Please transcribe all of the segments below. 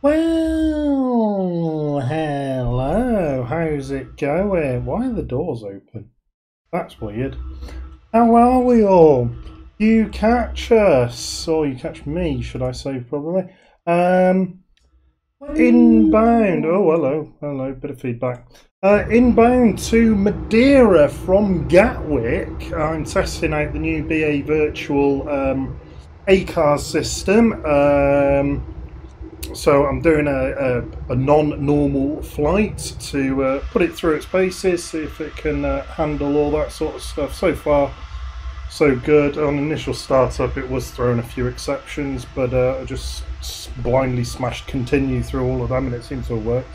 Well, hello. How's it going? Why are the doors open? That's weird. How are we all? You catch us, or you catch me, should I say, probably. Inbound. Oh, hello. Bit of feedback. Inbound to Madiera from Gatwick. I'm testing out the new BA virtual ACARS system. So I'm doing a non-normal flight to put it through its paces, see if it can handle all that sort of stuff. So far, so good. On initial startup, it was throwing a few exceptions, but I just blindly smashed continue through all of them, and it seems to have worked.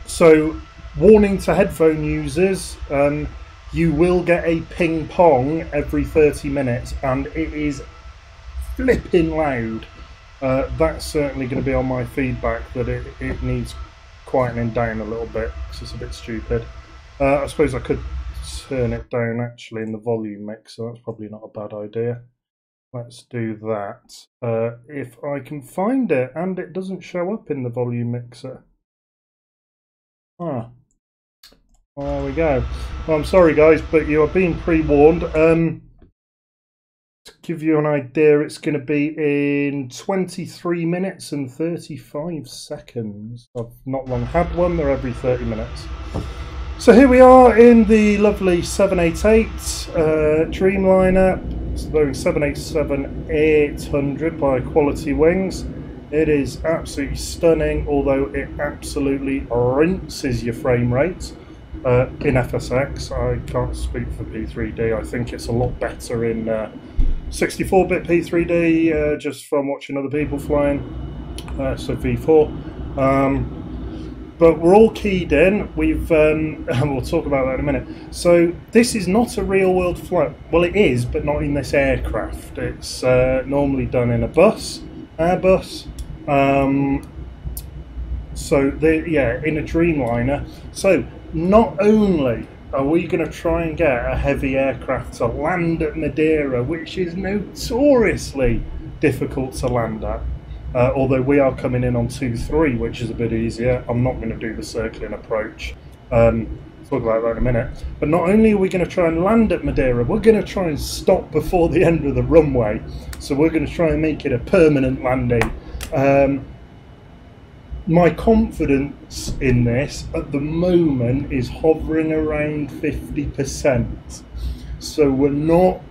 So, warning to headphone users, you will get a ping pong every 30 minutes, and it is flipping loud. That's certainly going to be on my feedback, that it needs quietening down a little bit because it's a bit stupid. I suppose I could turn it down actually in the volume mix, so that's probably not a bad idea. Let's do that. If I can find it, and it doesn't show up in the volume mixer. Well, there we go. Well, I'm sorry guys, but you are being pre-warned. To give you an idea, it's going to be in 23 minutes and 35 seconds. I've not long had one, they're every 30 minutes. So here we are in the lovely 788 Dreamliner. It's the 787-800 by Quality Wings. It is absolutely stunning, although it absolutely rinses your frame rate in FSX. I can't speak for P3D. I think it's a lot better in 64-bit P3D, just from watching other people flying, so V4. But we're all keyed in. We've and we'll talk about that in a minute. So this is not a real-world flight. Well, it is, but not in this aircraft. It's normally done in a bus, Airbus. So in a Dreamliner. So not only are we going to try and get a heavy aircraft to land at Madiera, which is notoriously difficult to land at, although we are coming in on 2-3, which is a bit easier. I'm not going to do the circling approach. Talk about that in a minute. But not only are we going to try and land at Madiera, we're going to try and stop before the end of the runway. So we're going to try and make it a permanent landing. My confidence in this at the moment is hovering around 50%. So we're not,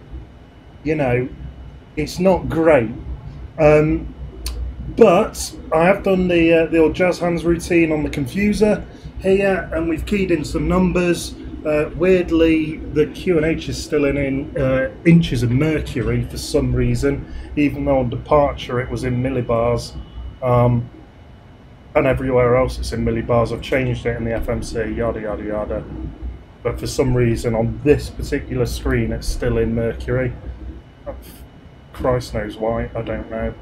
it's not great. But I have done the old jazz hands routine on the confuser here, and we've keyed in some numbers. Weirdly, the QNH is still in inches of mercury for some reason, even though on departure it was in millibars. And everywhere else it's in millibars. I've changed it in the FMC, yada yada yada. But for some reason on this particular screen it's still in mercury. Christ knows why, I don't know.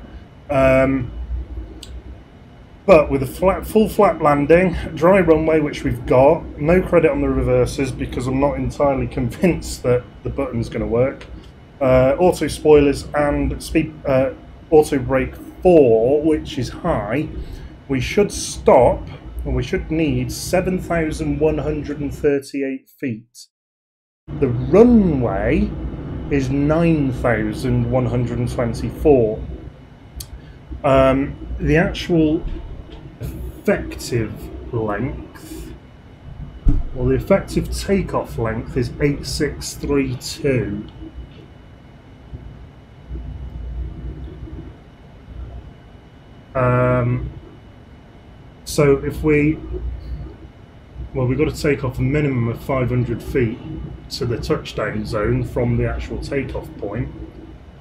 But with a full flat landing, dry runway, which we've got, no credit on the reversers because I'm not entirely convinced that the button's going to work. Auto spoilers and speed auto brake 4, which is high. We should stop, and we should need 7,138 feet. The runway is 9,124. The actual effective length, well, the effective takeoff length is 8632. So if we've got to take off a minimum of 500 feet to the touchdown zone from the actual takeoff point.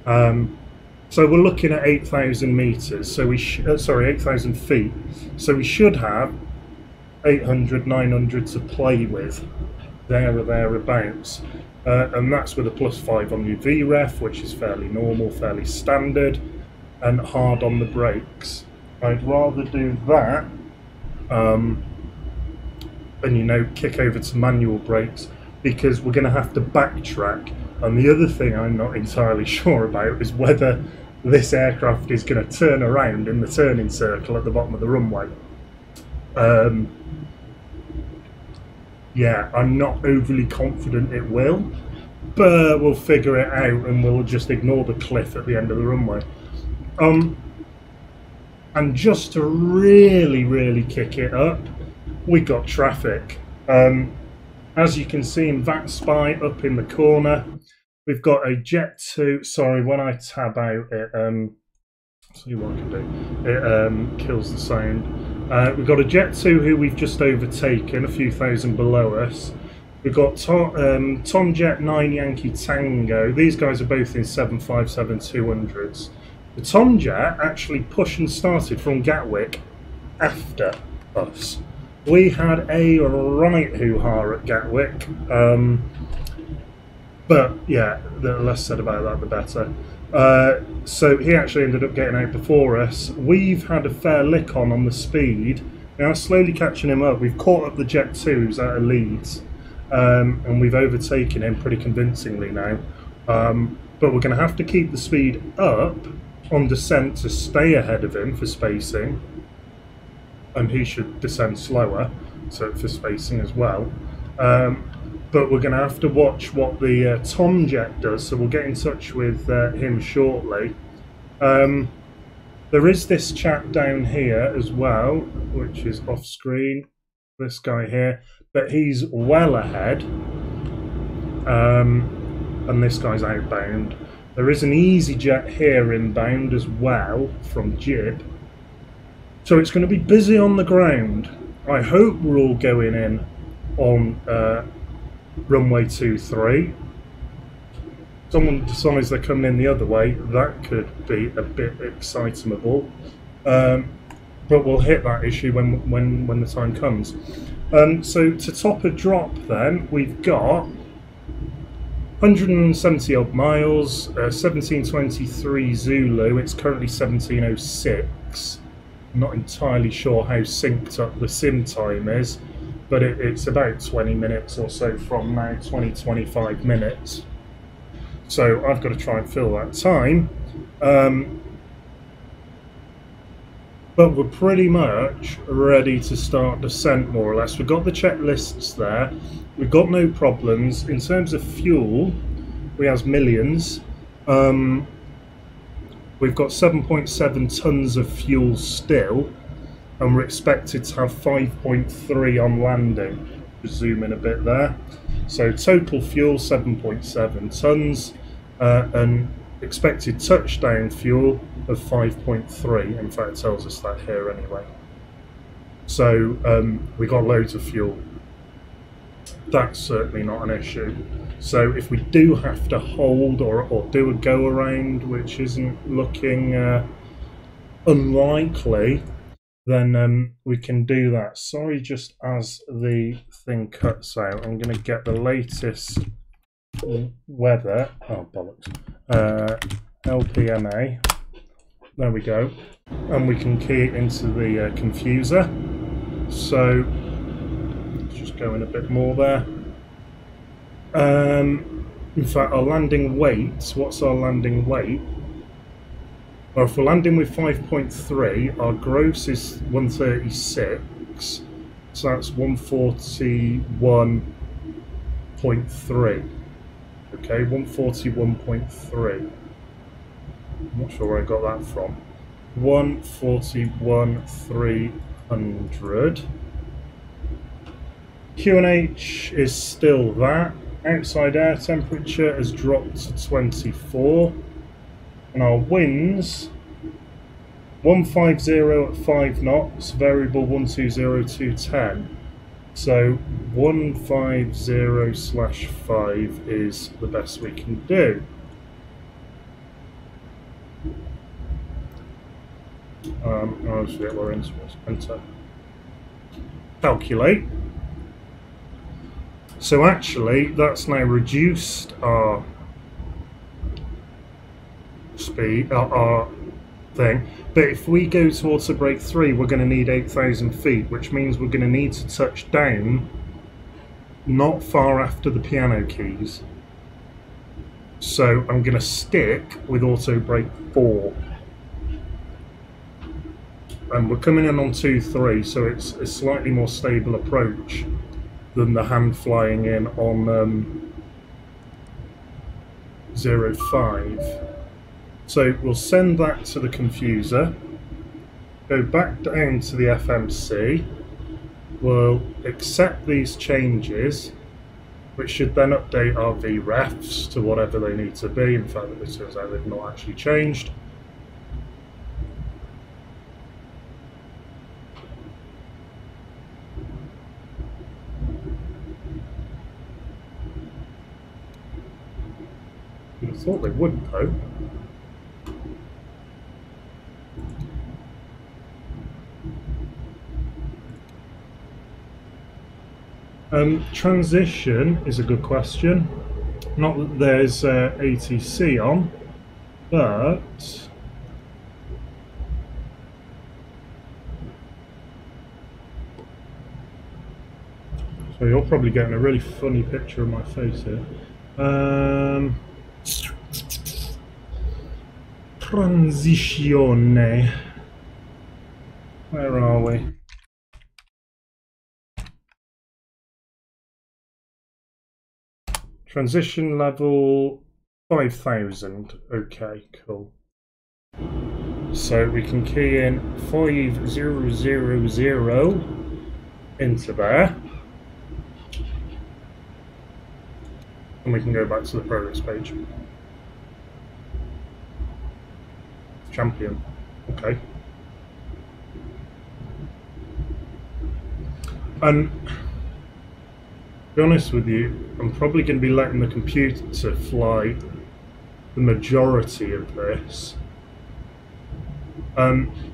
So we're looking at 8,000 meters. So 8,000 feet. So we should have 800, 900 to play with, there or thereabouts. And that's with a +5 on your VREF, which is fairly normal, fairly standard, and hard on the brakes. I'd rather do that and kick over to manual brakes, because we're going to have to backtrack. And the other thing I'm not entirely sure about is whether this aircraft is going to turn around in the turning circle at the bottom of the runway. Yeah, I'm not overly confident it will, but we'll figure it out and we'll just ignore the cliff at the end of the runway. And just to really kick it up, we got traffic. As you can see in that spy up in the corner, we've got a Jet 2. Sorry, when I tab out, it see what I can do. It kills the sound. We've got a Jet 2 who we've just overtaken, a few thousand below us. We've got Tom Jet 9 Yankee Tango. These guys are both in 757-200s. The Tom Jet actually pushed and started from Gatwick after us. We had a right hoo-ha at Gatwick. But yeah, the less said about that, the better. So he actually ended up getting out before us. We've had a fair lick on the speed. Now slowly catching him up. We've caught up the Jet 2s out of Leeds, and we've overtaken him pretty convincingly now. But we're going to have to keep the speed up on descent to stay ahead of him for spacing, and he should descend slower, so for spacing as well. But we're going to have to watch what the Tom Jet does, so we'll get in touch with him shortly. There is this chap down here as well, which is off screen, this guy here, but he's well ahead, and this guy's outbound. There is an EasyJet here inbound as well from Jib, so it's going to be busy on the ground. I hope we're all going in on runway 23. Someone decides they're coming in the other way, that could be a bit excitable, but we'll hit that issue when the time comes. So to top a drop then, we've got 170 odd miles, 1723 Zulu. It's currently 1706. I'm not entirely sure how synced up the sim time is, but it's about 20 minutes or so from now, 20-25 minutes. So I've got to try and fill that time. But we're pretty much ready to start descent, more or less. We've got the checklists there. We've got no problems. In terms of fuel, we have millions. We've got 7.7 tons of fuel still, and we're expected to have 5.3 on landing. Just zoom in a bit there. So total fuel 7.7 tons, and expected touchdown fuel of 5.3. In fact, it tells us that here anyway. So we got loads of fuel. That's certainly not an issue. So if we do have to hold or do a go around, which isn't looking unlikely, then we can do that. Sorry, just as the thing cuts out, I'm going to get the latest weather. Oh bollocks! LPMA. There we go, and we can key it into the confuser. So just go in a bit more there. In fact, our landing weight. What's our landing weight? Well, if we're landing with 5.3, our gross is 136, so that's 141.3. Okay, 141.3. I'm not sure where I got that from. 141,300. QNH is still that. Outside air temperature has dropped to 24. And our winds, 150 at 5 knots, variable 120-210. So 150/5 is the best we can do. Obviously we're into enter. Calculate. So actually that's now reduced our speed, our thing, but if we go towards a break 3, we're going to need 8,000 feet, which means we're going to need to touch down not far after the piano keys. So I'm going to stick with auto brake 4. And we're coming in on 2.3, so it's a slightly more stable approach than the hand flying in on 0.5. So we'll send that to the confuser, go back down to the FMC, we'll accept these changes, which should then update our VREFs to whatever they need to be. In fact, it turns out they've not actually changed. I thought they would, though. Transition is a good question. Not that there's ATC on, but so you're probably getting a really funny picture of my face here. Transitione. Where are we? Transition level 5000. Okay, cool. So we can key in 5000 into there. And we can go back to the progress page. Champion. Okay. And to be honest with you, I'm probably going to be letting the computer fly the majority of this.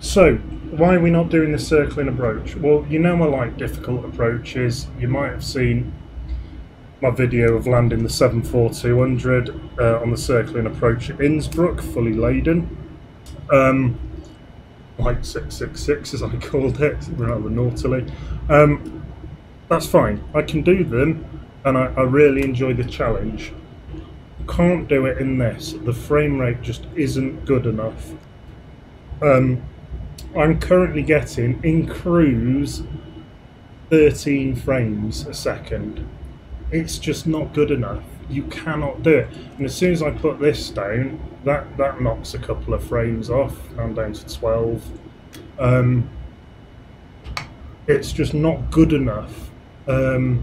So, why are we not doing the circling approach? Well, you know I like difficult approaches. You might have seen my video of landing the 74200 on the circling approach at Innsbruck, fully laden. Like 666 as I called it, rather naughtily. That's fine, I can do them, and I really enjoy the challenge. Can't do it in this, the frame rate just isn't good enough. I'm currently getting, in cruise, 13 frames a second. It's just not good enough. You cannot do it. And as soon as I put this down, that knocks a couple of frames off. I'm down to 12. It's just not good enough. And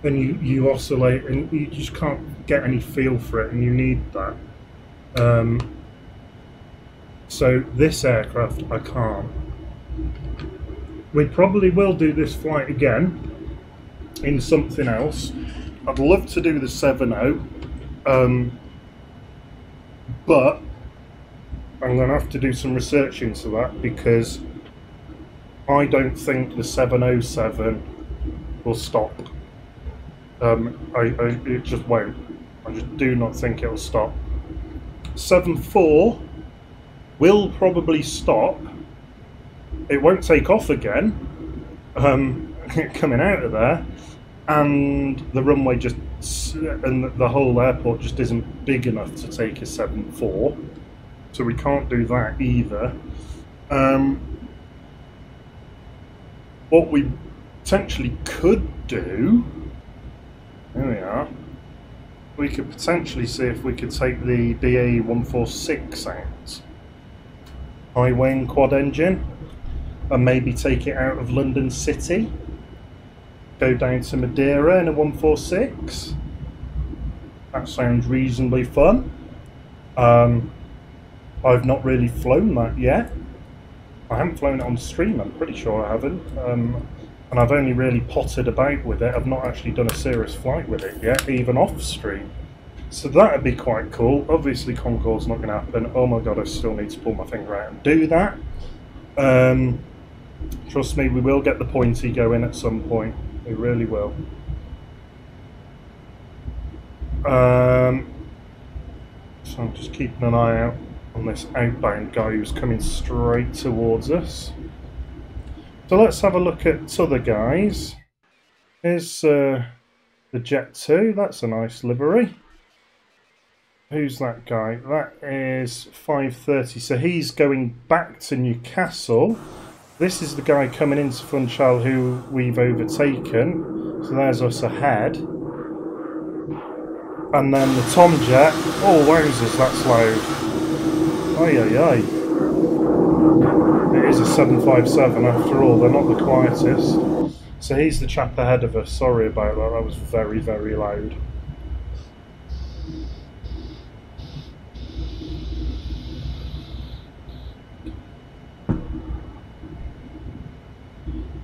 you oscillate and you just can't get any feel for it, and you need that. So this aircraft I can't. We probably will do this flight again in something else. I'd love to do the 7.0, but I'm going to have to do some research into that, because I don't think the 707 will stop. It just won't. I just do not think it'll stop. 7.4 will probably stop. It won't take off again, coming out of there, and the runway just, and the whole airport just isn't big enough to take a 7.4, so we can't do that either. What we potentially could do, there we are, we could potentially see if we could take the BAE146 out, high wing quad engine, and maybe take it out of London City, go down to Madiera in a 146. That sounds reasonably fun. I've not really flown that yet. I haven't flown it on stream, I'm pretty sure I haven't. And I've only really potted about with it. I've not actually done a serious flight with it yet, even off stream. So that'd be quite cool. Obviously Concorde's not going to happen. Oh my god, I still need to pull my finger out and do that. Trust me, we will get the pointy going at some point. We really will. So I'm just keeping an eye out on this outbound guy who's coming straight towards us. So let's have a look at other guys. Here's the Jet 2, that's a nice livery. Who's that guy? That is 5:30. So he's going back to Newcastle. This is the guy coming into Funchal who we've overtaken. So there's us ahead. And then the Tomjet. Oh, wowzers, that's loud. Ay, ay, ay. It is a 757 after all. They're not the quietest. So he's the chap ahead of us. Sorry about that. That was very, very loud.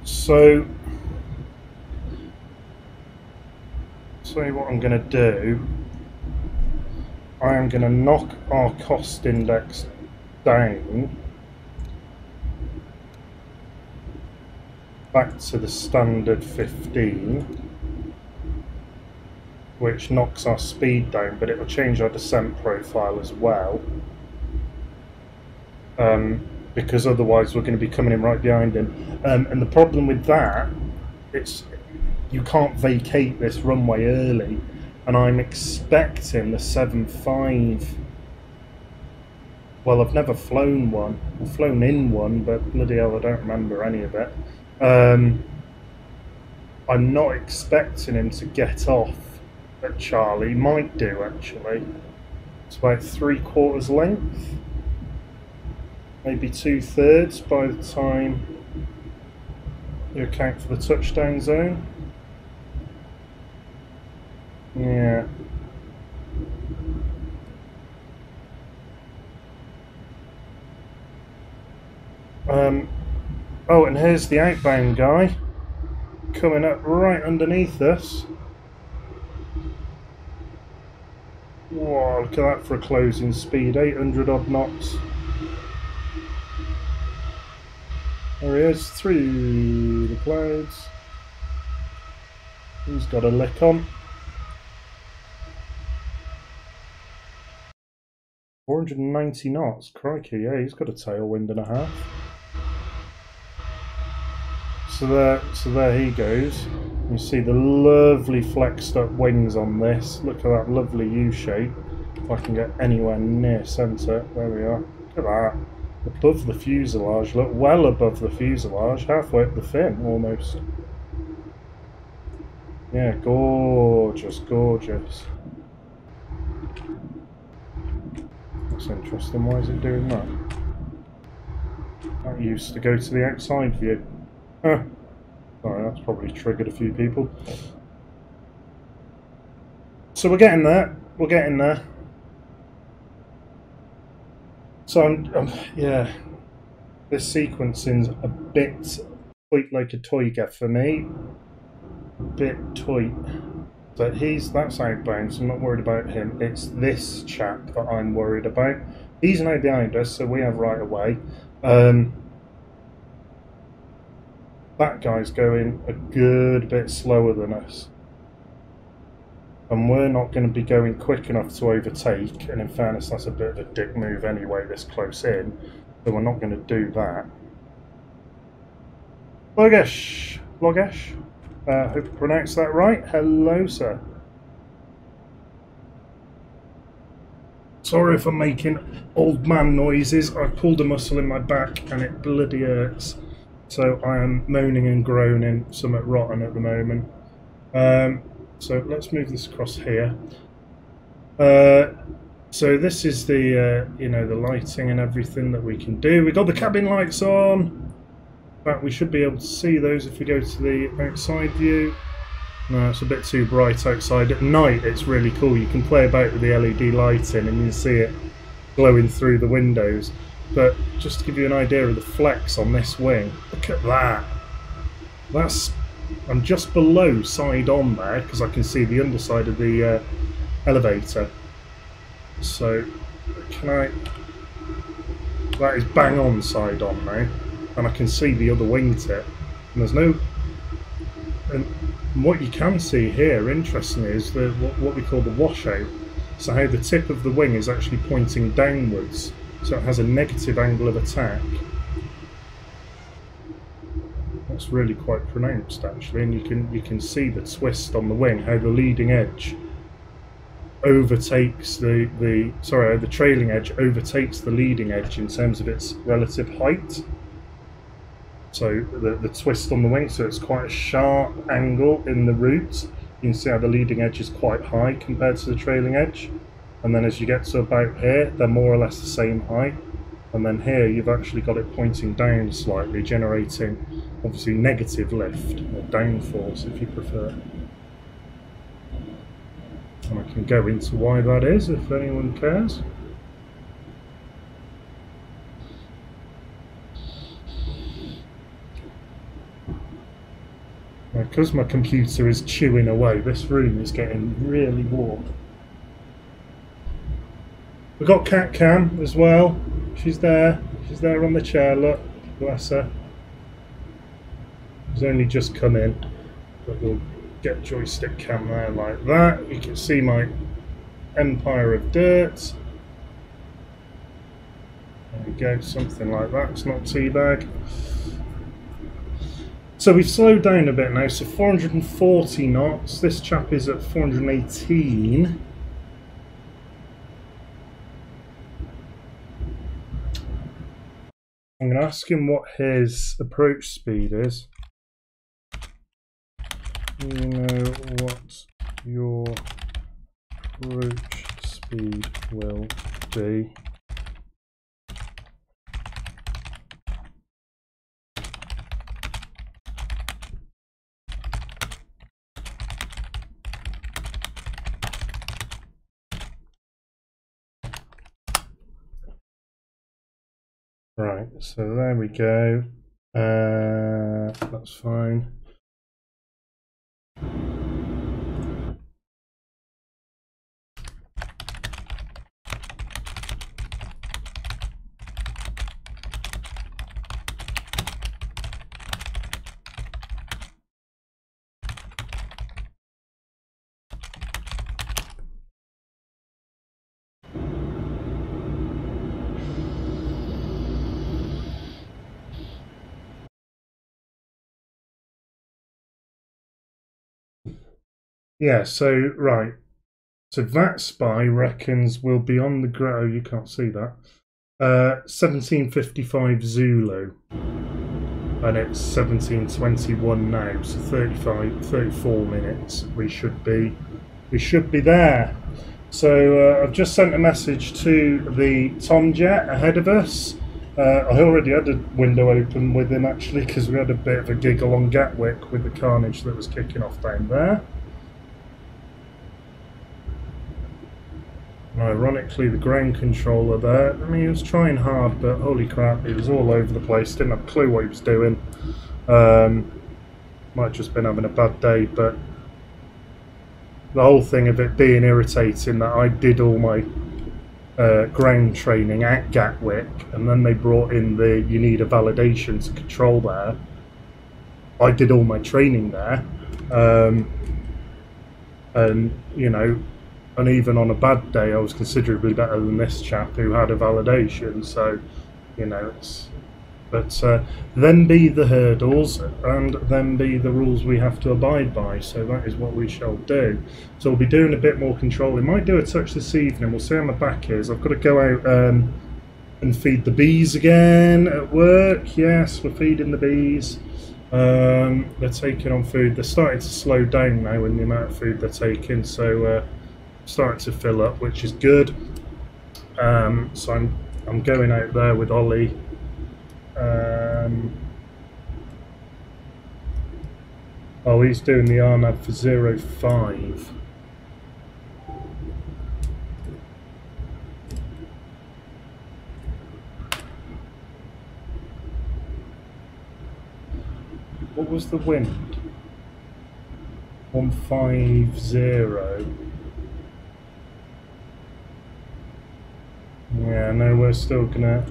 So, tell you what I'm going to do. I am going to knock our cost index down back to the standard 15, which knocks our speed down, but it will change our descent profile as well. Because otherwise we're going to be coming in right behind him. And the problem with that, it's you can't vacate this runway early, and I'm expecting the 7.5. Well, I've never flown one. I've flown in one, but bloody hell, I don't remember any of it. I'm not expecting him to get off at Charlie. Might do, actually. It's about 3/4 length. Maybe 2/3 by the time you account for the touchdown zone. Yeah. Oh, and here's the outbound guy coming up right underneath us. Whoa, look at that for a closing speed, 800 odd knots. There he is, through the clouds. He's got a lick on. 490 knots, crikey, yeah, he's got a tailwind and a half. So there he goes. You see the lovely flexed up wings on this. Look at that lovely U shape. If I can get anywhere near centre, there we are. Look at that. Above the fuselage, look, well above the fuselage, halfway up the fin almost. Yeah, gorgeous, gorgeous. That's interesting, why is it doing that? That used to go to the outside view. Huh. Sorry, that's probably triggered a few people. So we're getting there, we're getting there. So yeah, this sequencing's a bit tweet like a toiger for me. A bit tweet. But that's outbound, so I'm not worried about him. It's this chap that I'm worried about. He's now behind us, so we have right away. That guy's going a good bit slower than us. And we're not going to be going quick enough to overtake, and in fairness that's a bit of a dick move anyway this close in, so we're not going to do that. Logesh, hope I pronounced that right. Hello, sir. Sorry if I'm making old man noises. I've pulled a muscle in my back and it bloody hurts. So I am moaning and groaning, somewhat rotten at the moment. So let's move this across here. So this is the you know, the lighting and everything that we can do. We've got the cabin lights on. In fact, we should be able to see those if we go to the outside view. No, it's a bit too bright outside. At night it's really cool. You can play about with the LED lighting and you can see it glowing through the windows. But just to give you an idea of the flex on this wing, look at that. I'm just below side on there because I can see the underside of the elevator. So that is bang on side on now, and I can see the other wingtip. And there's no. And what you can see here, interestingly, is what we call the washout. So how the tip of the wing is actually pointing downwards, so it has a negative angle of attack. That's really quite pronounced actually, and you can see the twist on the wing, how the leading edge overtakes the trailing edge overtakes the leading edge in terms of its relative height. So the twist on the wing, so it's quite a sharp angle in the root. You can see how the leading edge is quite high compared to the trailing edge. And then as you get to about here, they're more or less the same height. And then here you've actually got it pointing down slightly, generating obviously negative lift, or downforce if you prefer. And I can go into why that is if anyone cares. Because my computer is chewing away, this room is getting really warm. We've got Cat Cam as well. She's there on the chair, look, bless her. She's only just come in, but we'll get joystick cam there like that. You can see my empire of dirt. There we go, something like that, it's not teabag. So we've slowed down a bit now, so 440 knots, this chap is at 418. I'm going to ask him what his approach speed is. You know what your approach speed will be. Right, so there we go. That's fine. Yeah, so, right. So that spy reckons we'll be on the ground. Oh, you can't see that. 1755 Zulu. And it's 1721 now, so 34 minutes. We should be there. So I've just sent a message to the Tomjet ahead of us. I already had a window open with him actually, because we had a bit of a giggle on Gatwick with the carnage that was kicking off down there. And ironically, the ground controller there, I mean, he was trying hard, but holy crap, he was all over the place, didn't have a clue what he was doing. Might have just been having a bad day, but the whole thing of it being irritating that I did all my ground training at Gatwick, and then they brought in the you need a validation to control there. I did all my training there, and you know, and even on a bad day I was considerably better than this chap who had a validation, so you know, it's, but then be the hurdles and then be the rules we have to abide by, so that is what we shall do. So we'll be doing a bit more controlling. Might do a touch this evening, we'll see how my back is. I've got to go out and feed the bees again at work. Yes, we're feeding the bees. They're taking on food. They're starting to slow down now in the amount of food they're taking, so starting to fill up, which is good. So I'm going out there with Ollie. Oh, he's doing the RNAV for 05. What was the wind? 150. Yeah, no, we're still gonna.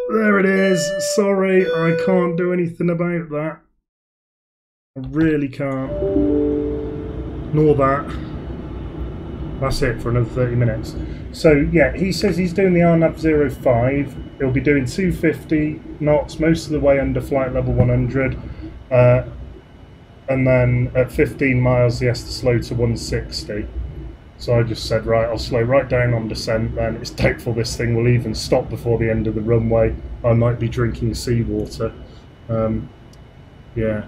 There it is. Sorry, I can't do anything about that. I really can't. Nor that. That's it for another 30 minutes. So yeah, he says he's doing the RNAV 05. He'll be doing 250 knots most of the way under flight level 100. And then at 15 miles he has to slow to 160. So I just said, right, I'll slow right down on descent then. It's doubtful this thing will even stop before the end of the runway. I might be drinking seawater. Yeah.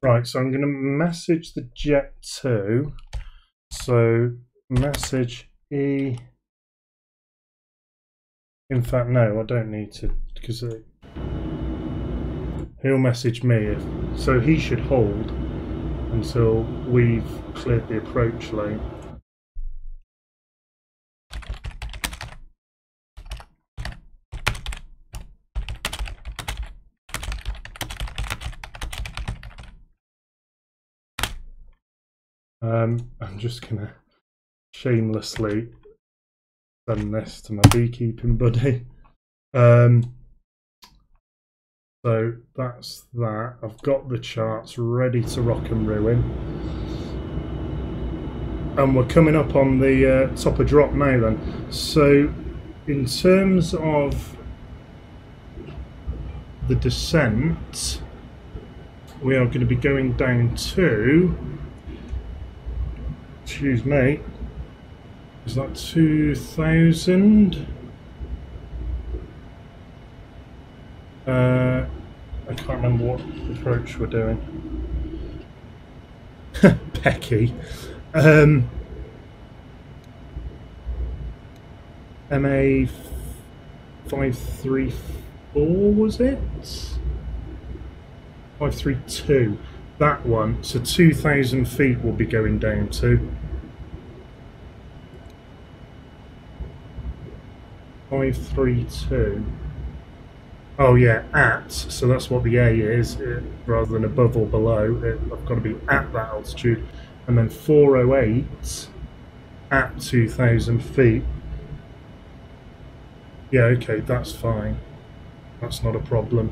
Right, so I'm going to message the Jet 2. So message E. In fact, no, I don't need to, because he'll message me. So he should hold until we've cleared the approach lane. I'm just going to shamelessly send this to my beekeeping buddy. So that's that. I've got the charts ready to rock and ruin. And we're coming up on the top of drop now then. So in terms of the descent, we are going to be going down to, excuse me, is that 2000? I can't remember what approach we're doing. Pecky. MA 534 was it? 532. That one. So 2,000 feet we'll be going down to. 532. Oh yeah, at, so that's what the A is, rather than above or below. I've got to be at that altitude. And then 408 at 2,000 feet. Yeah, okay, that's fine. That's not a problem.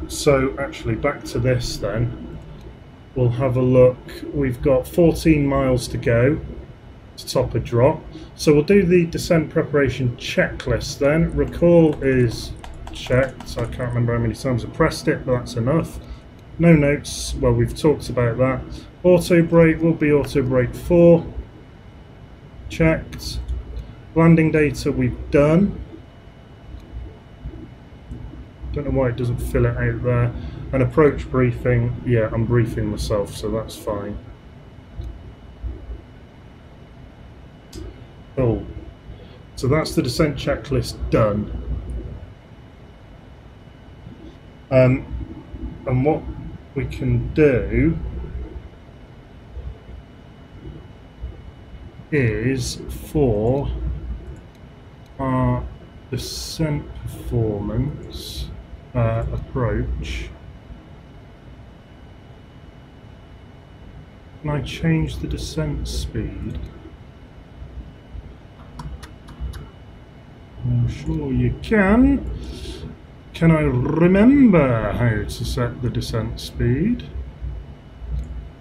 So actually, back to this then. We'll have a look. We've got 14 miles to go to top a drop. So we'll do the descent preparation checklist then. Recall is checked. I can't remember how many times I pressed it, but that's enough. No notes. Well, we've talked about that. Auto brake will be auto brake 4. Checked. Landing data we've done. Don't know why it doesn't fill it out there. An approach briefing. Yeah, I'm briefing myself, so that's fine. Cool. So that's the descent checklist done. And what we can do is for our descent performance approach, can I change the descent speed? I'm sure you can. Can I remember how to set the descent speed?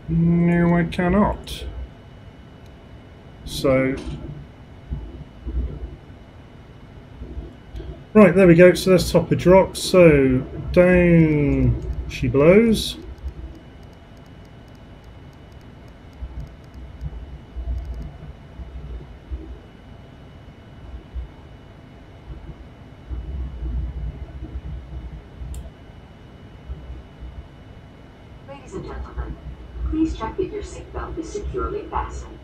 No, I cannot. So, right, there we go. So let's top a drop. So down she blows. Ladies and gentlemen, please check if your seatbelt is securely fastened.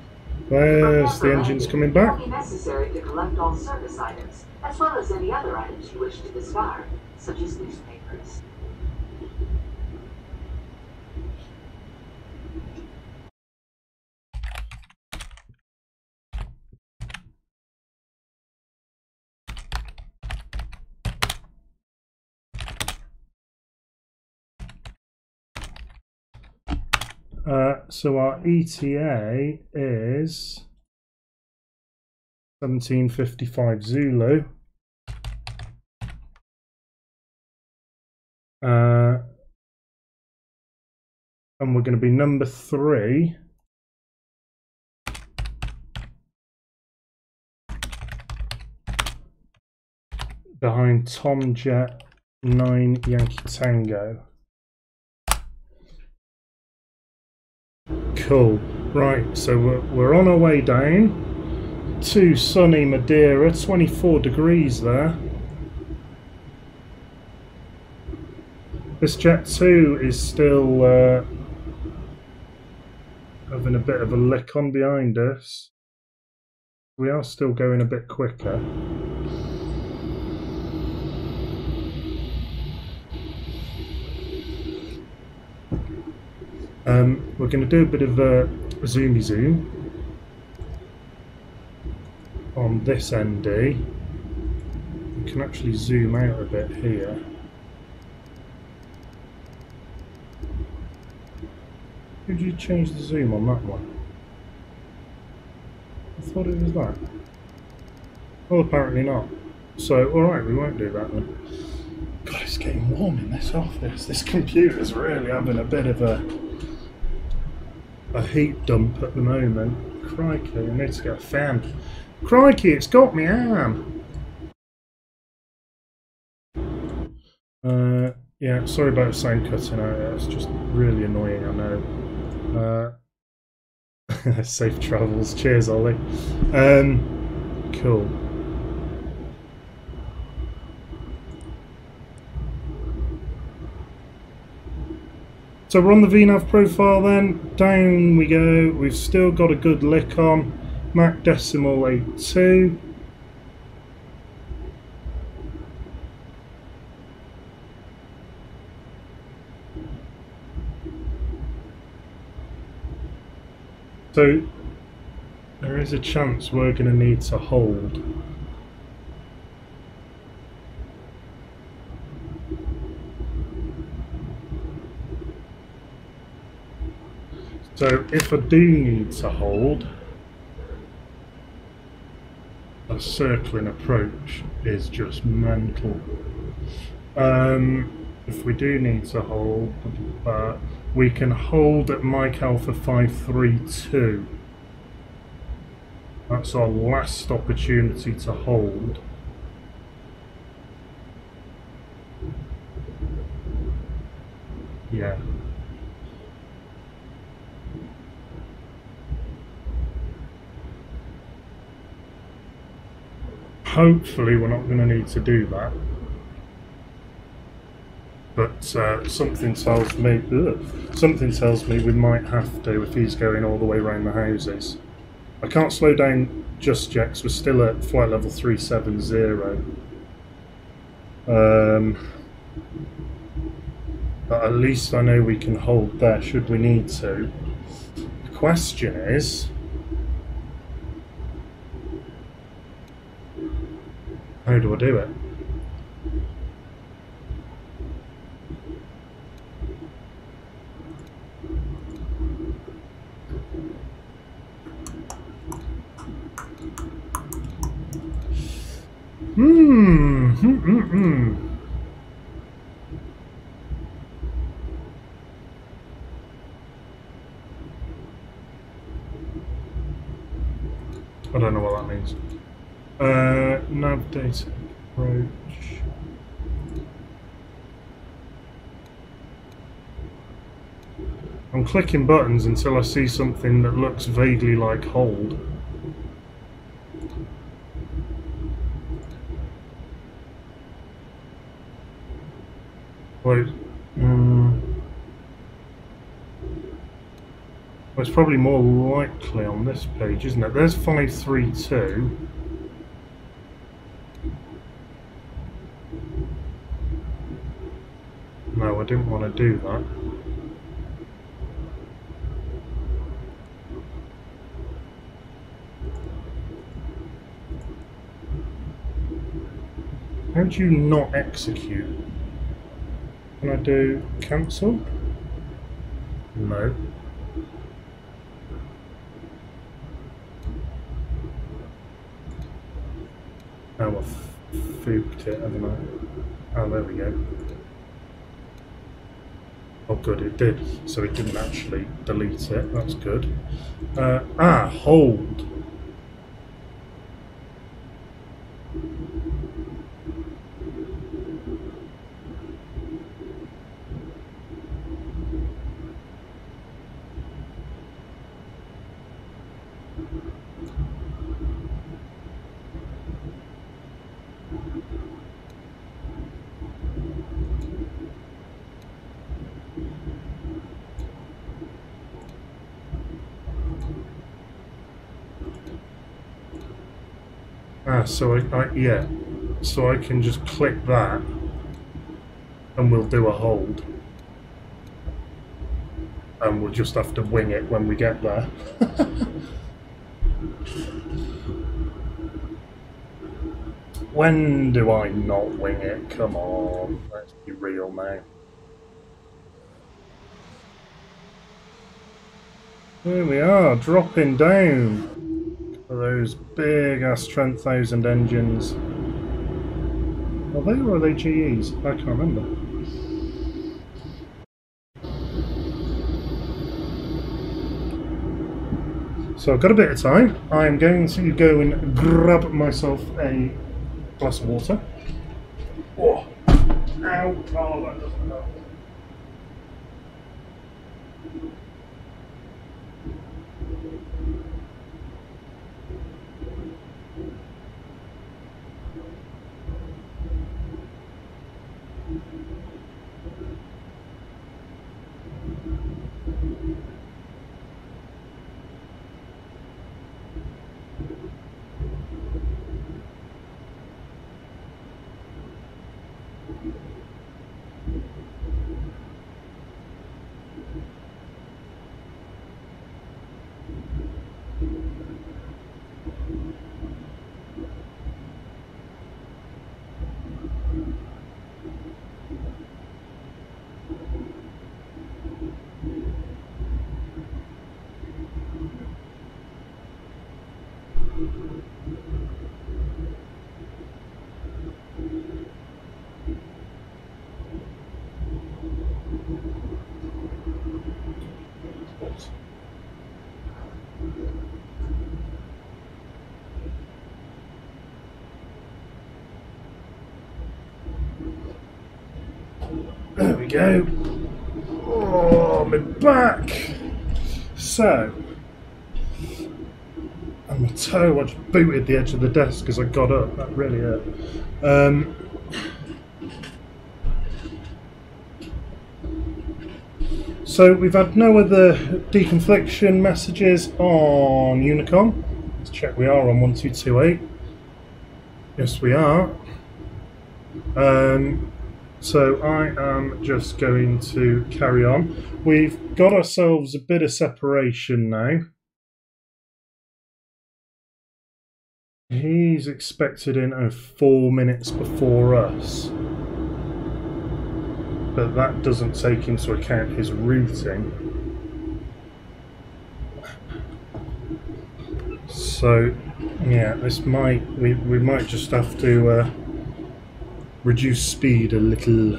There's the engine's coming back. It will be necessary to collect all service items, as well as any other items you wish to discard, such as newspapers. So our ETA is 1755 Zulu. And we're going to be number 3. Behind Tom Jet 9 Yankee Tango. Cool. Right, so we're on our way down to sunny Madiera, 24 degrees there. This Jet 2 is still having a bit of a lick on behind us. We are still going a bit quicker. We're going to do a bit of a zoomy zoom on this ND. We can actually zoom out a bit here. Did you change the zoom on that one? I thought it was that. Well, apparently not. So, alright, we won't do that then. God, it's getting warm in this office. This computer's really having a bit of a heat dump at the moment. Crikey, I need to get a fan. Crikey, it's got me arm. Yeah, sorry about the sound cutting out. It's just really annoying, I know. Safe travels. Cheers, Ollie. Cool. So we're on the VNAV profile then. Down we go. We've still got a good lick on. Mac decimal 82. So there is a chance we're going to need to hold. So if I do need to hold, a circling approach is just mental. If we do need to hold, we can hold at Mike Alpha 532. That's our last opportunity to hold. Yeah. Hopefully we're not going to need to do that. But something tells me we might have to if he's going all the way around the houses. I can't slow down just yet because we're still at flight level 370. But at least I know we can hold there should we need to. The question is, how do I do it? I don't know what that means. Nav data approach. I'm clicking buttons until I see something that looks vaguely like hold. Wait. Well, it's probably more likely on this page, isn't it? There's 532. No, I didn't want to do that. How do you not execute? Can I do cancel? No. Oh, I fooked it, haven't I? Oh, there we go. Oh, good, it did. So it didn't actually delete it. That's good. Hold. So yeah. So I can just click that and we'll do a hold. And we'll just have to wing it when we get there. When do I not wing it? Come on, let's be real now. Here we are, dropping down. Those big ass Trent 1000 engines. Are they or are they GEs? I can't remember. So I've got a bit of time. I'm going to go and grab myself a glass of water. Oh, ow! Oh, that doesn't help. There we go. Oh, my back. So, and my toe, I just booted the edge of the desk as I got up. That really hurt. So we've had no other deconfliction messages on Unicom. Let's check we are on 1228. Yes, we are. So I am just going to carry on. We've got ourselves a bit of separation now. He's expected in 4 minutes before us. But that doesn't take into account his routing. So yeah, this might we might just have to reduce speed a little.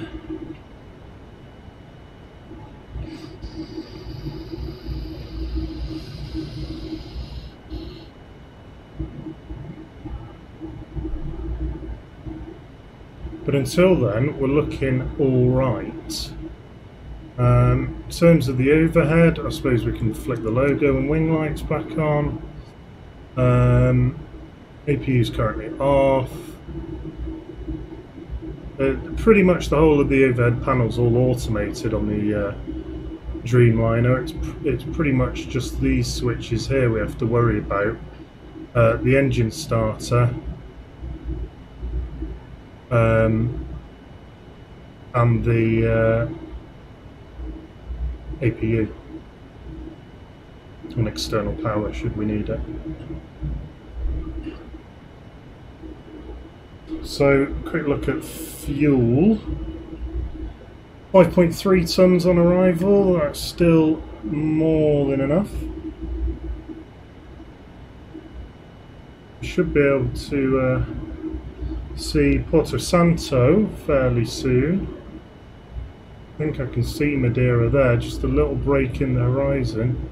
But until then, we're looking all right. In terms of the overhead, I suppose we can flick the logo and wing lights back on. APU is currently off. Pretty much the whole of the overhead panel's all automated on the Dreamliner. It's pretty much just these switches here we have to worry about. The engine starter. And the APU. And external power should we need it. So, quick look at fuel. 5.3 tonnes on arrival, that's still more than enough. Should be able to see Porto Santo fairly soon. I think I can see Madiera there, just a little break in the horizon.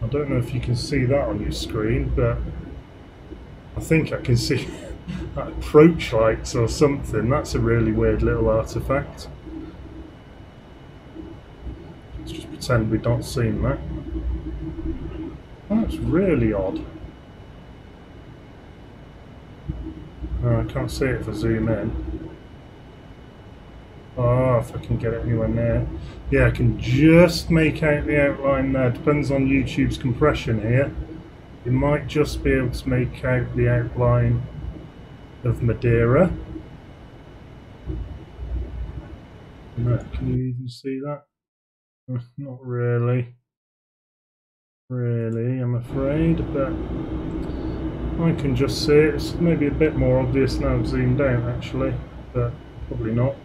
I don't know if you can see that on your screen, but I think I can see approach lights or something. That's a really weird little artifact. Let's just pretend we've not seen that. That's really odd. Oh, I can't see it if I zoom in. Oh, if I can get it anywhere near. Yeah, I can just make out the outline there. Depends on YouTube's compression here. You might just be able to make out the outline of Madiera. No, can you even see that? Not really. Really, I'm afraid, but I can just see it. It's maybe a bit more obvious now I've zoomed out, actually, but probably not.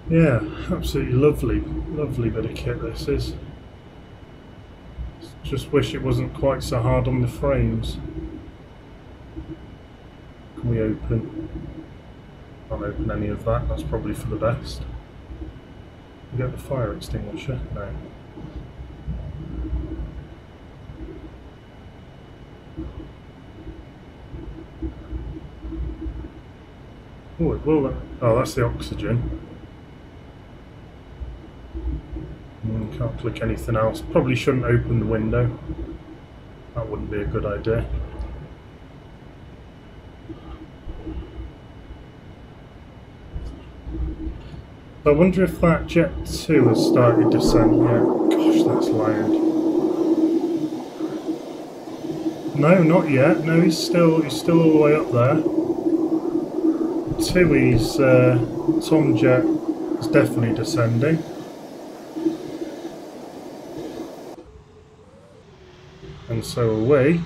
Yeah, absolutely lovely, lovely bit of kit this is. Just wish it wasn't quite so hard on the frames. Can we open? Can't open any of that, that's probably for the best. We get the fire extinguisher? No. Oh, it will. Oh, that's the oxygen. Can't click anything else. Probably shouldn't open the window. That wouldn't be a good idea. I wonder if that Jet 2 has started descent yet. Gosh, that's loud. No, not yet. No, he's still all the way up there. 2, he's Tom Jet is definitely descending. And so are we.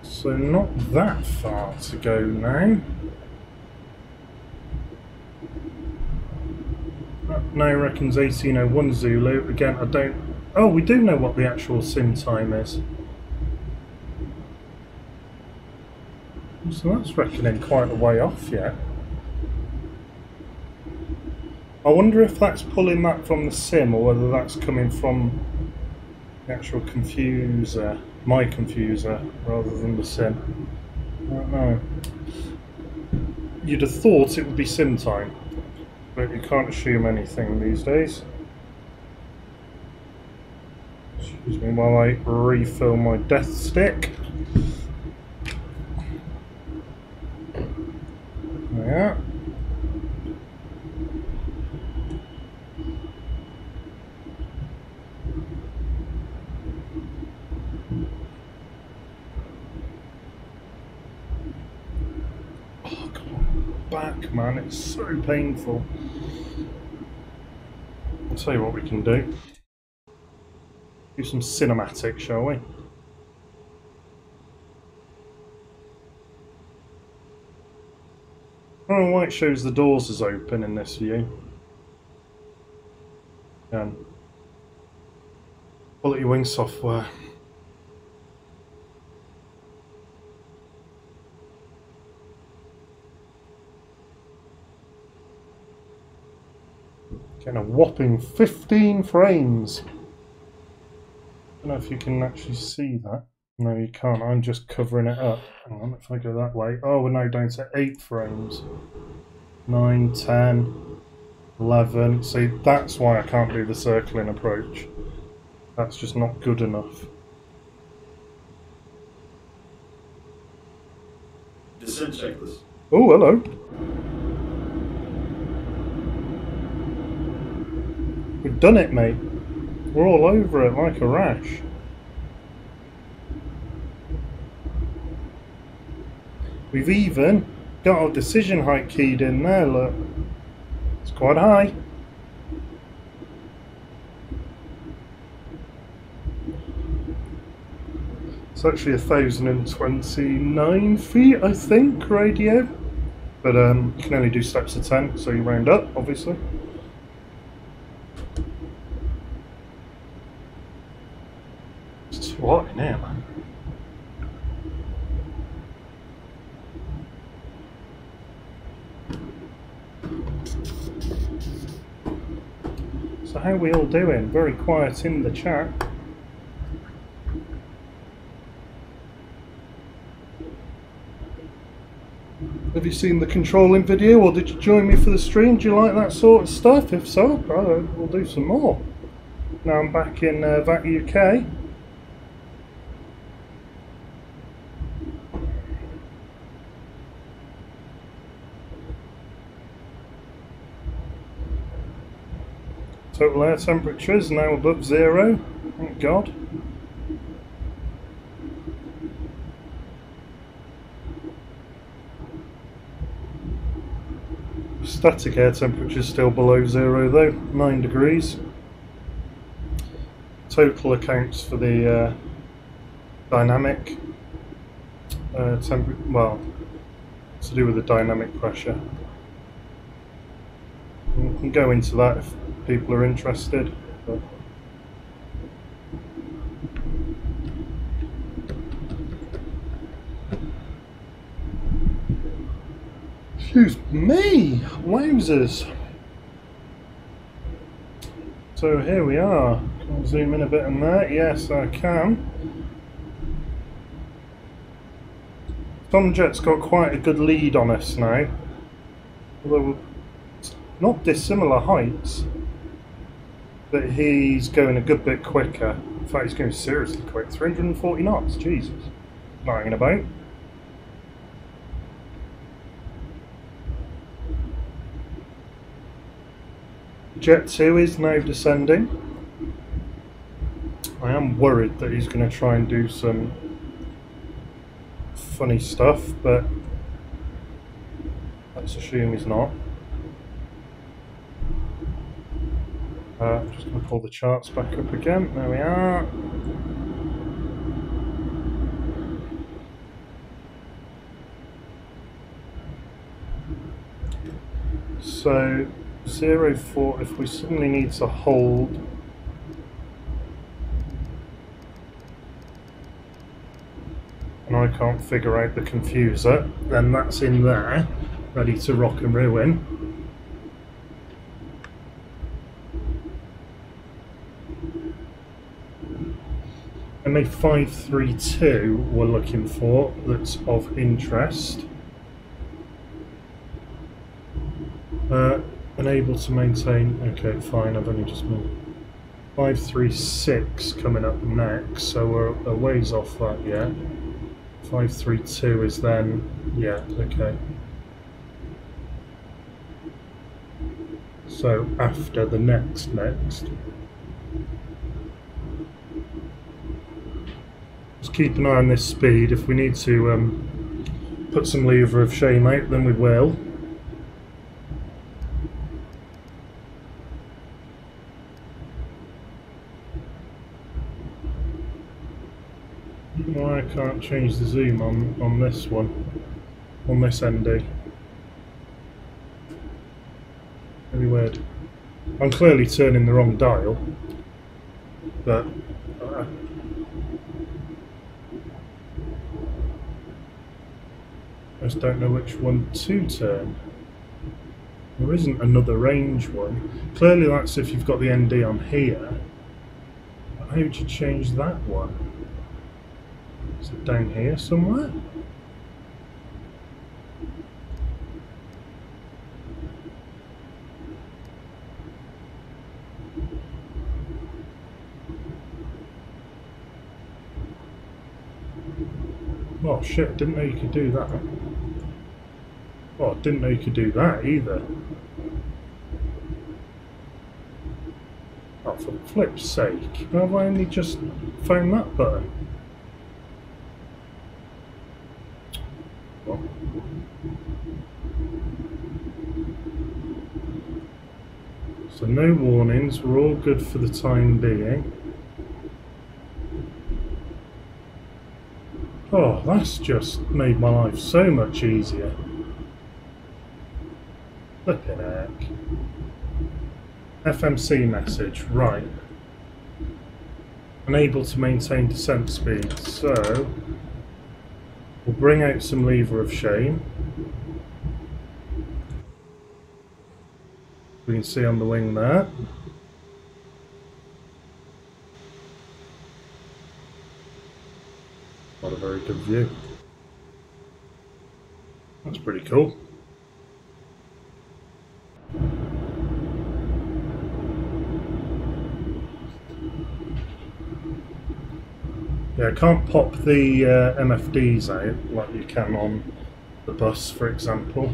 So not that far to go now. That now reckons 1801 Zulu. Again, I don't... Oh, we do know what the actual sim time is. So that's reckoning quite a way off yet. I wonder if that's pulling that from the sim or whether that's coming from the actual confuser, my confuser, rather than the sim. I don't know. You'd have thought it would be sim time, but you can't assume anything these days. Excuse me while I refill my death stick. Yeah. Oh, come on. Back, man. It's so painful. I'll tell you what we can do. Do some cinematic, shall we? I don't know why it shows the doors as open in this view. Again, quality wing software. Getting a whopping 15 frames. I don't know if you can actually see that. No, you can't. I'm just covering it up. Hang on, if I go that way. Oh, we're now down to 8 frames. 9, 10, 11. See, that's why I can't do the circling approach. That's just not good enough. Descent checklist. Oh, hello. We've done it, mate. We're all over it like a rash. We've even got our decision height keyed in there, look. It's quite high. It's actually 1,029 feet, I think, radio. But you can only do steps of 10, so you round up, obviously. It's too hot in here, man. So how are we all doing? Very quiet in the chat. Have you seen the controlling video, or did you join me for the stream? Do you like that sort of stuff? If so, we'll do some more. Now I'm back in VAT UK. Total air temperature is now above 0. Thank God. Static air temperature is still below 0 though, 9 degrees. Total accounts for the dynamic temperature, well, to do with the dynamic pressure. We can go into that if people are interested. But excuse me, wowzers. So here we are. Can I zoom in a bit on that? Yes, I can. Tomjet's got quite a good lead on us now. Although not dissimilar heights, but he's going a good bit quicker. In fact, he's going seriously quick. 340 knots, Jesus. Not hanging about. Jet 2 is now descending. I am worried that he's going to try and do some funny stuff, but let's assume he's not. I'm just going to pull the charts back up again. There we are. So 0.4, if we suddenly need to hold and I can't figure out the confuser, then that's in there, ready to rock and ruin. MA532 we're looking for, that's of interest. Unable to maintain, okay fine, I've only just moved. 536 coming up next, so we're a ways off that yet. 532 is then, yeah, okay. So after the next. Just keep an eye on this speed. If we need to put some lever of shame out, then we will. Why I can't change the zoom on this one, on this ND. Very weird. I'm clearly turning the wrong dial, but I just don't know which one to turn. There isn't another range one. Clearly that's if you've got the ND on here. But how would you change that one? Is it down here somewhere? Oh shit, didn't know you could do that. Oh, didn't know you could do that either. Oh, for flip's sake. Have I only just found that button? So no warnings, we're all good for the time being. Oh, that's just made my life so much easier. Flippin' heck. FMC message, right. Unable to maintain descent speed, so we'll bring out some lever of shame. We can see on the wing there. Not a very good view. That's pretty cool. Yeah, I can't pop the MFDs out like you can on the bus, for example.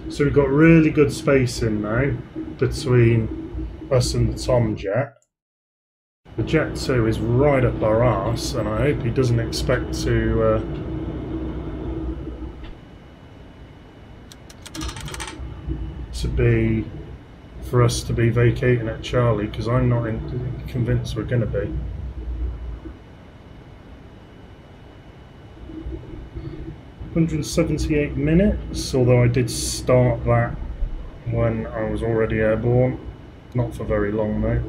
So we've got really good spacing now between us and the Tom jet. The Jet 2 is right up our arse, and I hope he doesn't expect to be for us to be vacating at Charlie, because I'm not convinced we're going to be. $178 minutes, although I did start that when I was already airborne. Not for very long though.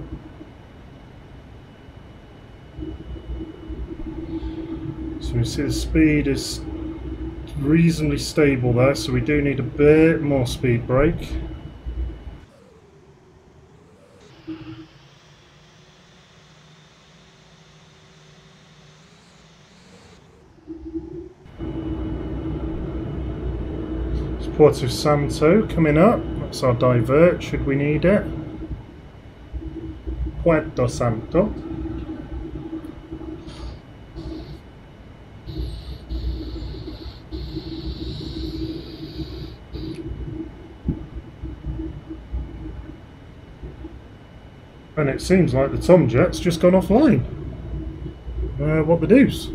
So we see the speed is reasonably stable there, so we do need a bit more speed brake. Porto Santo coming up, that's our divert should we need it. Puerto Santo. And it seems like the Tom jet's just gone offline. What the deuce?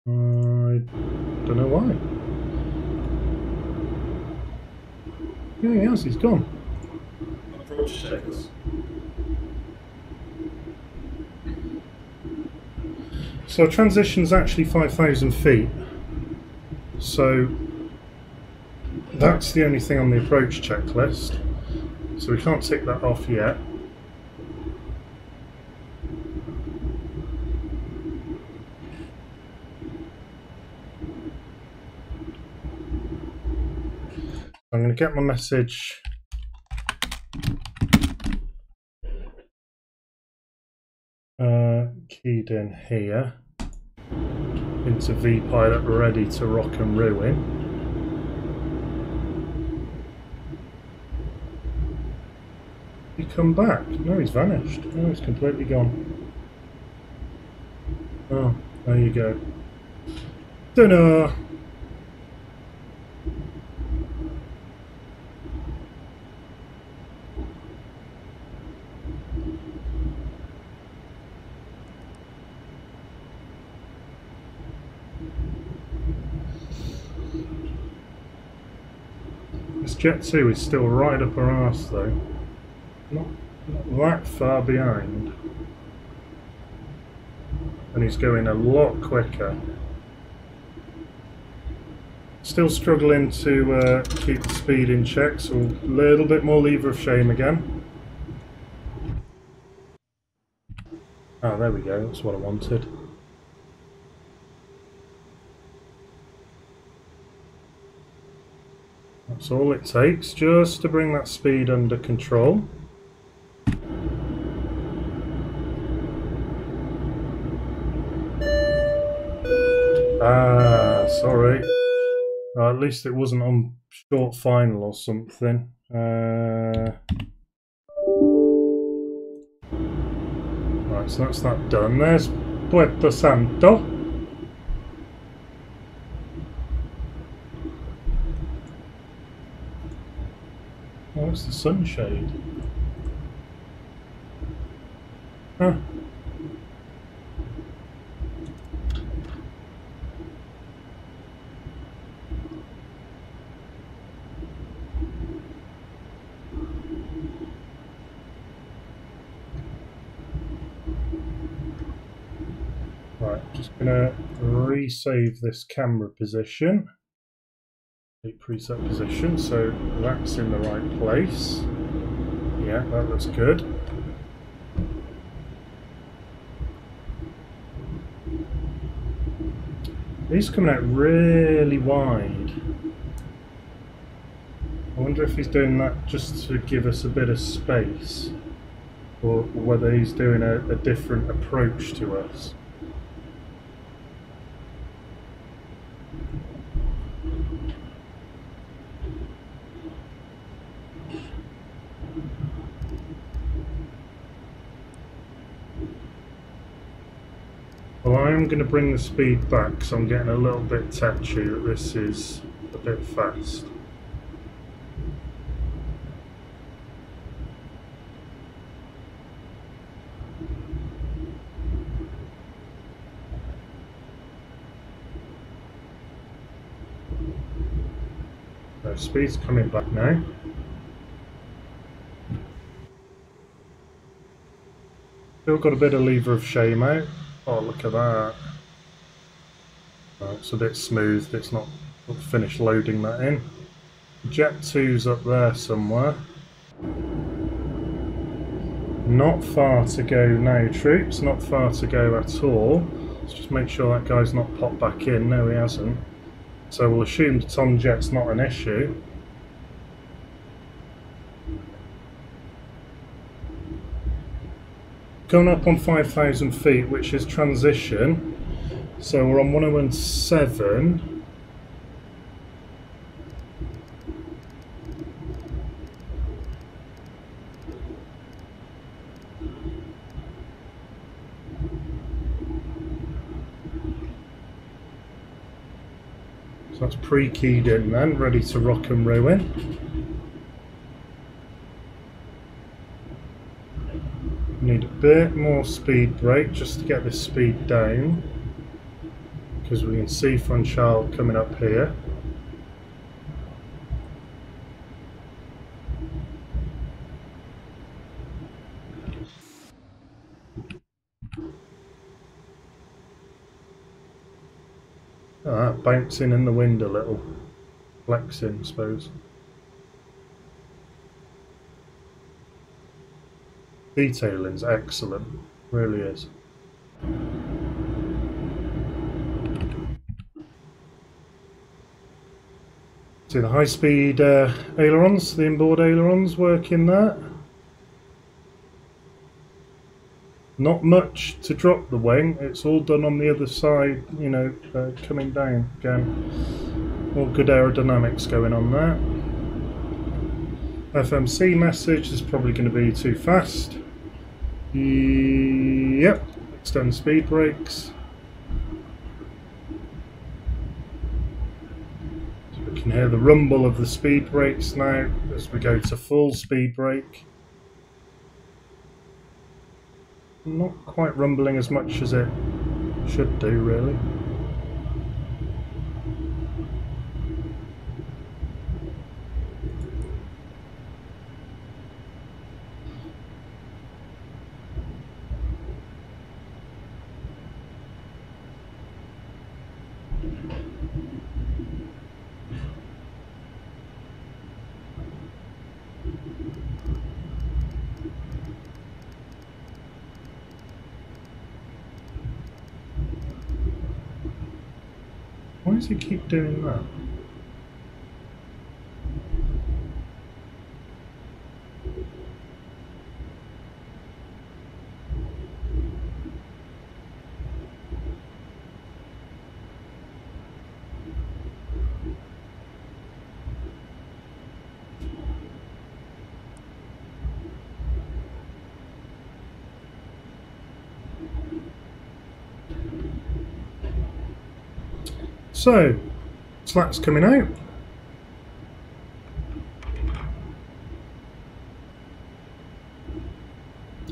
I don't know why. Yeah, he has, he's gone. Approach checks. So transition's actually 5,000 feet. So that's the only thing on the approach checklist. So we can't tick that off yet. I'm going to get my message keyed in here into VPilot, ready to rock and ruin. He come back? No, he's vanished. No, he's completely gone. Oh, there you go. Dunno. This Jet 2 is still right up our arse though. Not that far behind. And he's going a lot quicker. Still struggling to keep the speed in check, so a little bit more lever of shame again. Ah, there we go, that's what I wanted. That's all it takes, just to bring that speed under control. Ah, sorry. At least it wasn't on short final or something. Right, so that's that done. There's Puerto Santo. Oh, it's the sunshade. Huh. Right, just gonna resave this camera position. Preset position, so that's in the right place. Yeah, that looks good. He's coming out really wide. I wonder if he's doing that just to give us a bit of space, or whether he's doing a different approach to us. Well, I am going to bring the speed back because I'm getting a little bit touchy that this is a bit fast. So speed's coming back now. Still got a bit of lever of shame out. Oh, look at that. Oh, it's a bit smooth, it's not finished loading that in. Jet 2's up there somewhere. Not far to go now, troops, not far to go at all. Let's just make sure that guy's not popped back in. No, he hasn't. So we'll assume the Tom Jet's not an issue. Going up on 5,000 feet, which is transition. So we're on 107. So that's pre-keyed in then, ready to rock and ruin. Need a bit more speed brake just to get this speed down, because we can see Franchal coming up here. Ah, bouncing in the wind a little, flexing, I suppose. Detailing's excellent, really is. See the high-speed ailerons, the inboard ailerons working there. Not much to drop the wing, it's all done on the other side, you know, coming down again. All good aerodynamics going on there. FMC message is probably going to be too fast. Yep, extend speed brakes. So we can hear the rumble of the speed brakes now as we go to full speed brake. Not quite rumbling as much as it should do, really. Why does he keep doing that? So, slats coming out.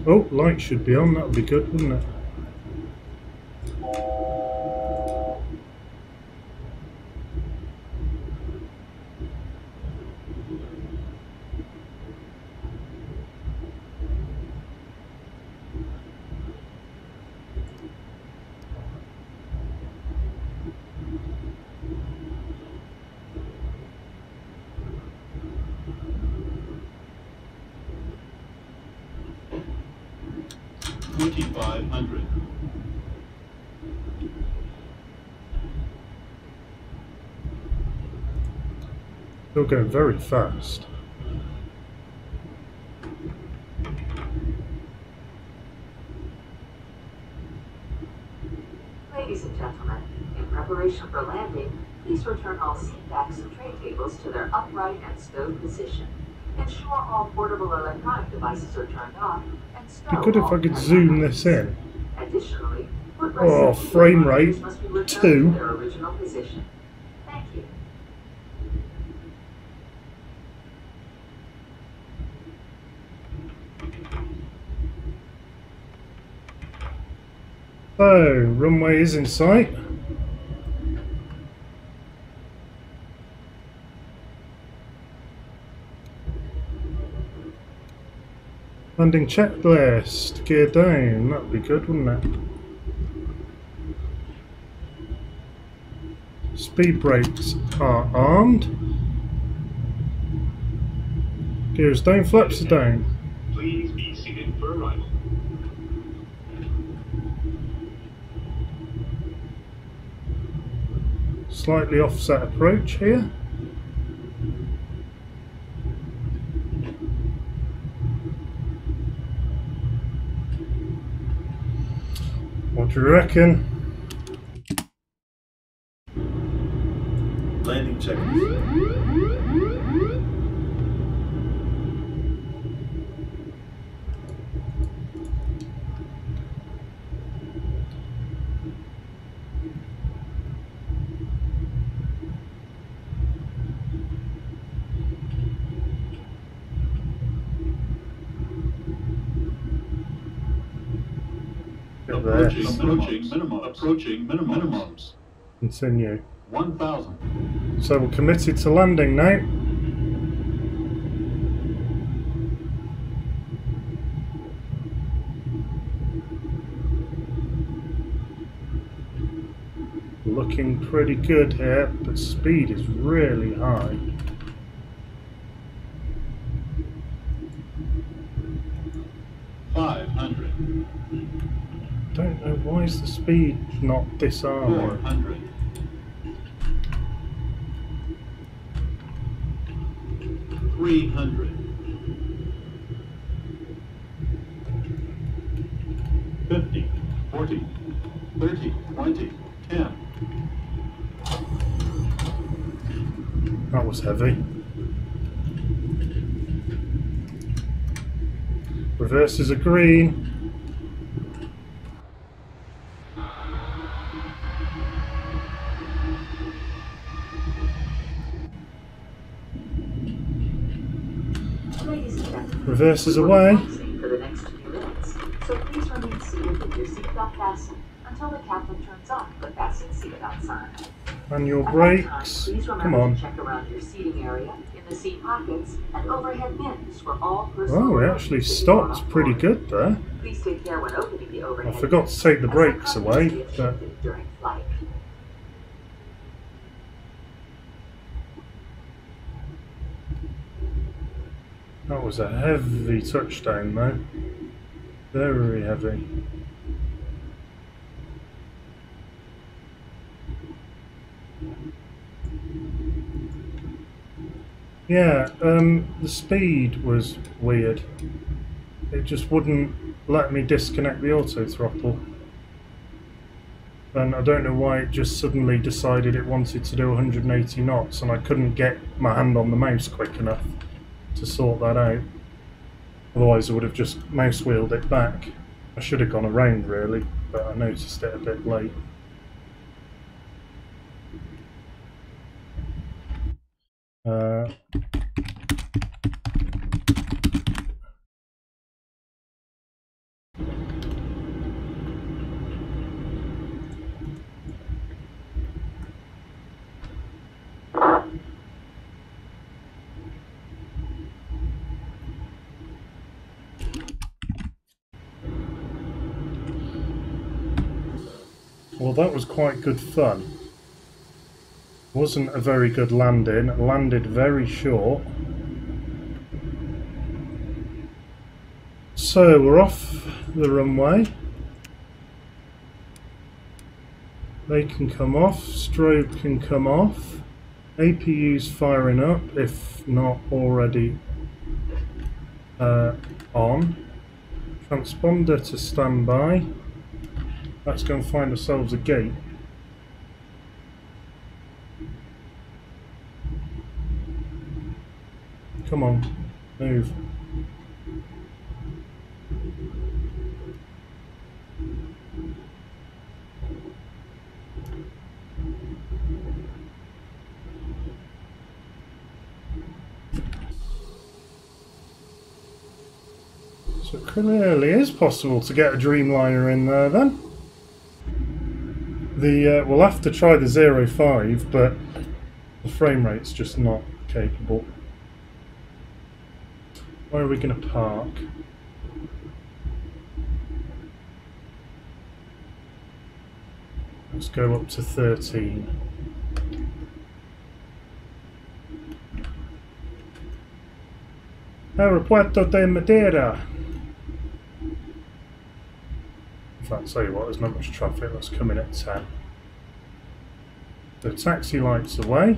Oh, light should be on, that would be good, wouldn't it? $2,500. Still going very fast. Ladies and gentlemen, in preparation for landing, please return all seat backs and tray tables to their upright and stowed position. Ensure all portable electronic devices are turned off and stow. It'd be good if I could zoom this in. Additionally, Oh, frame rate must be returned 2. to their original position. Thank you. So, runway is in sight. Landing checklist, gear down, that'd be good, wouldn't it? Speed brakes are armed. Gears down, flaps are down. Please be seated for arrival. Slightly offset approach here. What do you reckon? Landing checklist. Approaching minimums. Continue. 1,000. So we're committed to landing now. Looking pretty good here, but speed is really high. Don't know why is the speed not disarming. 400. 300. 50, 40, 30, 20, 10. That was heavy. Reverses are green. Reverses away. For the next few minutes, so please remain seated with your seatbelt fastened until the captain turns off the fasten seatbelt sign. Manual At brakes. that time, please Come remember on. to check around your seating area, in the seat pockets, and overhead bins for all personal Oh, we belongings actually that you stopped brought pretty aboard. good there. Please take care when opening the overhead. I forgot to take the as brakes some away, contents but may have shifted during flight. that was a heavy touchdown though. Very heavy. Yeah, the speed was weird. It just wouldn't let me disconnect the auto throttle. And I don't know why it just suddenly decided it wanted to do 180 knots and I couldn't get my hand on the mouse quick enough to sort that out. Otherwise I would have just mouse wheeled it back. I should have gone around really, but I noticed it a bit late. Well, that was quite good fun. Wasn't a very good landing. Landed very short. So we're off the runway. They can come off. Strobe can come off. APU's firing up, if not already on. Transponder to standby. Let's go and find ourselves a gate. Come on, move. So it clearly is possible to get a Dreamliner in there then. We'll have to try the 0.5, but the frame rate's just not capable. Where are we going to park? Let's go up to 13. Aeropuerto de Madiera. In fact, tell you what, there's not much traffic. Let's come in at 10. The taxi lights away.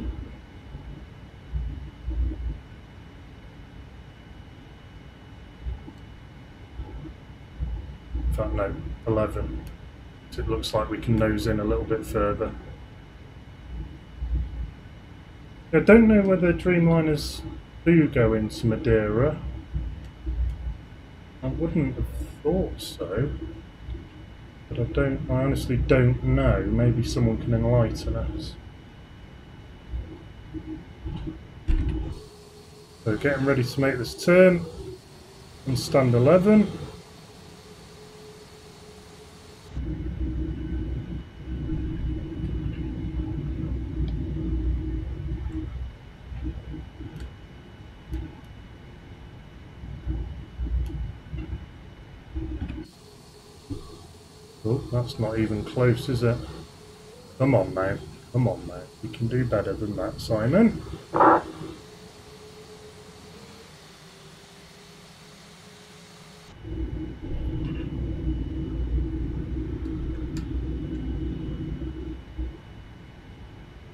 In fact, no, 11. So it looks like we can nose in a little bit further. I don't know whether Dreamliners do go into Madiera. I wouldn't have thought so. But I honestly don't know. Maybe someone can enlighten us. So getting ready to make this turn on stand 11. Oh, that's not even close, is it? Come on now. Come on now. We can do better than that, Simon.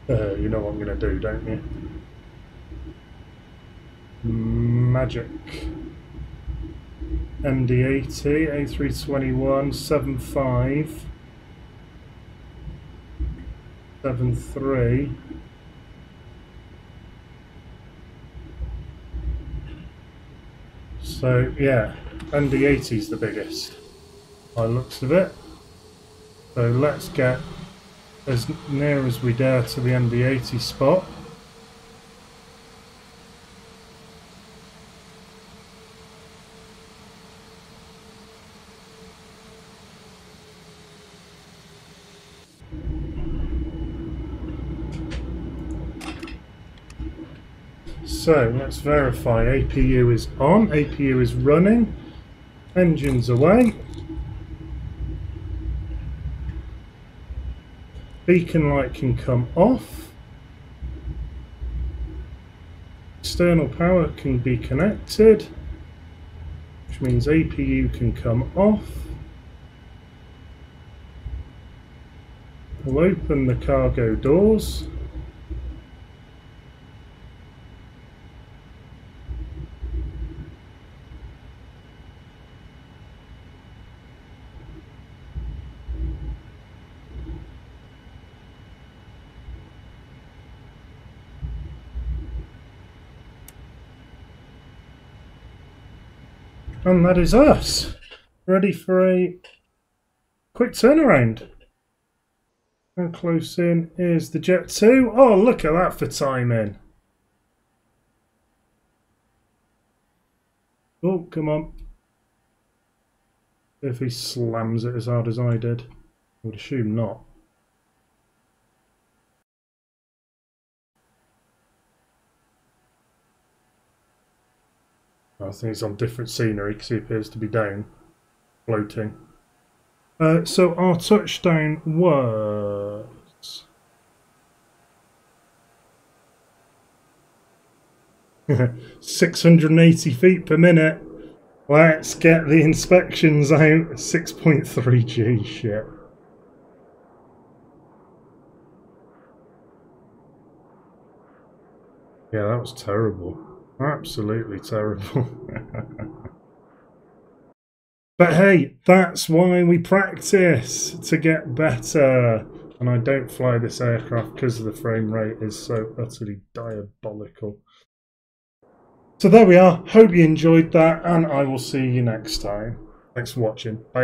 You know what I'm going to do, don't you? Magic. MD80, A321, 75, 73. So yeah, MD80 is the biggest by the looks of it. So let's get as near as we dare to the MD80 spot. So let's verify APU is on, APU is running, engines away, beacon light can come off, external power can be connected, which means APU can come off. We'll open the cargo doors. And that is us, ready for a quick turnaround. How close in is the Jet 2? Oh, look at that for timing. Oh, come on. If he slams it as hard as I did. I would assume not. I think he's on different scenery because he appears to be down, floating. So our touchdown was... 680 feet per minute. Let's get the inspections out. 6.3 G, shit. Yeah, that was terrible. Absolutely terrible. But hey, that's why we practice, to get better. And I don't fly this aircraft because the frame rate is so utterly diabolical. So there we are. Hope you enjoyed that, and I will see you next time. Thanks for watching. Bye.